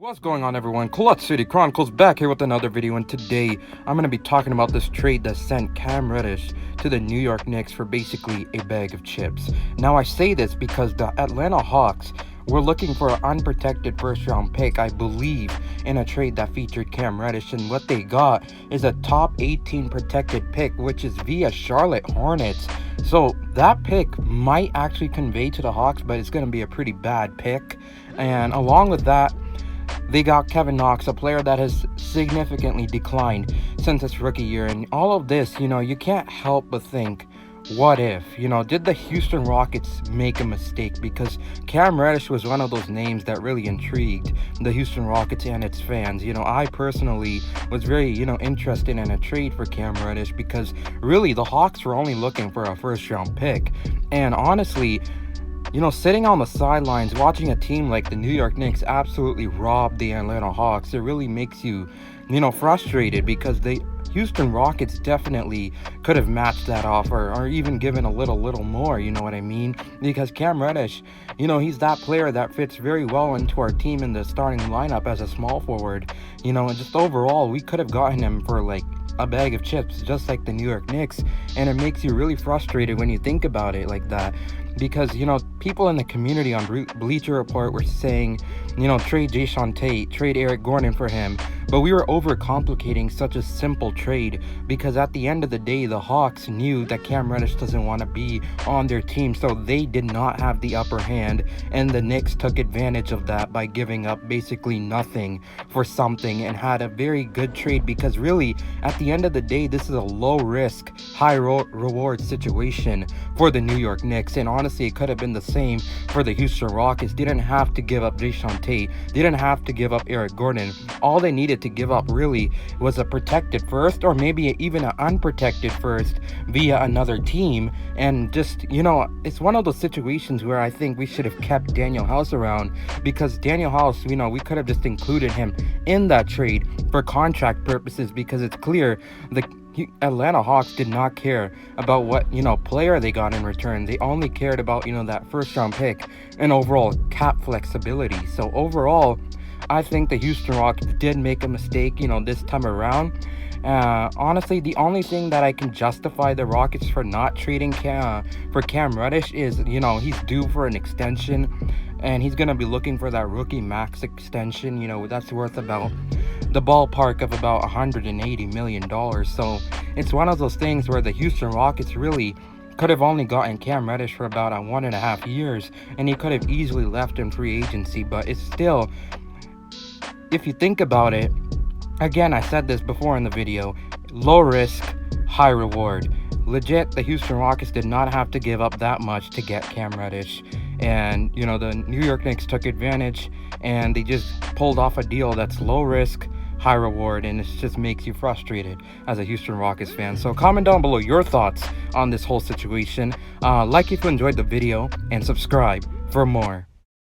What's going on, everyone? Clutch City Chronicles back here with another video, and today I'm going to be talking about this trade that sent Cam Reddish to the New York Knicks for basically a bag of chips. Now, I say this because the Atlanta Hawks were looking for an unprotected first-round pick, I believe, in a trade that featured Cam Reddish, and what they got is a top 18 protected pick, which is via Charlotte Hornets. So that pick might actually convey to the Hawks, but it's going to be a pretty bad pick. And along with that, they got Kevin Knox, a player that has significantly declined since his rookie year. And all of this, you can't help but think, what if? Did the Houston Rockets make a mistake? Because Cam Reddish was one of those names that really intrigued the Houston Rockets and its fans. I personally was very, interested in a trade for Cam Reddish because really the Hawks were only looking for a first-round pick. And honestly, sitting on the sidelines watching a team like the New York Knicks absolutely rob the Atlanta Hawks, it really makes you, frustrated, because the Houston Rockets definitely could have matched that offer or even given a little more, you know what I mean? Because Cam Reddish, he's that player that fits very well into our team in the starting lineup as a small forward, and just overall, we could have gotten him for like a bag of chips, just like the New York Knicks. And it makes you really frustrated when you think about it like that, because people in the community on Bleacher Report were saying, trade Jae'Sean Tate, trade Eric Gordon for him, but we were overcomplicating such a simple trade, because at the end of the day, the Hawks knew that Cam Reddish doesn't want to be on their team, so they did not have the upper hand, and the Knicks took advantage of that by giving up basically nothing for something, and had a very good trade, because really at the end of the day, this is a low risk, high reward situation for the New York Knicks. And honestly, it could have been the same for the Houston Rockets. They didn't have to give up Jae'Sean Tate, they didn't have to give up Eric Gordon. All they needed to give up really was a protected first, or maybe even an unprotected first via another team. And just, it's one of those situations where I think we should have kept Danuel House around, because Danuel House, we could have just included him in that trade for contract purposes, because it's clear the Atlanta Hawks did not care about what player they got in return. They only cared about that first round pick and overall cap flexibility. So overall, I think the Houston Rockets did make a mistake this time around. Honestly, the only thing that I can justify the Rockets for not trading for Cam Reddish is he's due for an extension, and he's gonna be looking for that rookie max extension, that's worth about the ballpark of about $180 million. So it's one of those things where the Houston Rockets really could have only gotten Cam Reddish for about 1.5 years, and he could have easily left in free agency. But it's still, if you think about it, again, I said this before in the video, low risk, high reward. Legit, the Houston Rockets did not have to give up that much to get Cam Reddish. And, the New York Knicks took advantage, and they just pulled off a deal that's low risk, high reward, and it just makes you frustrated as a Houston Rockets fan. So comment down below your thoughts on this whole situation. Like if you enjoyed the video, and subscribe for more.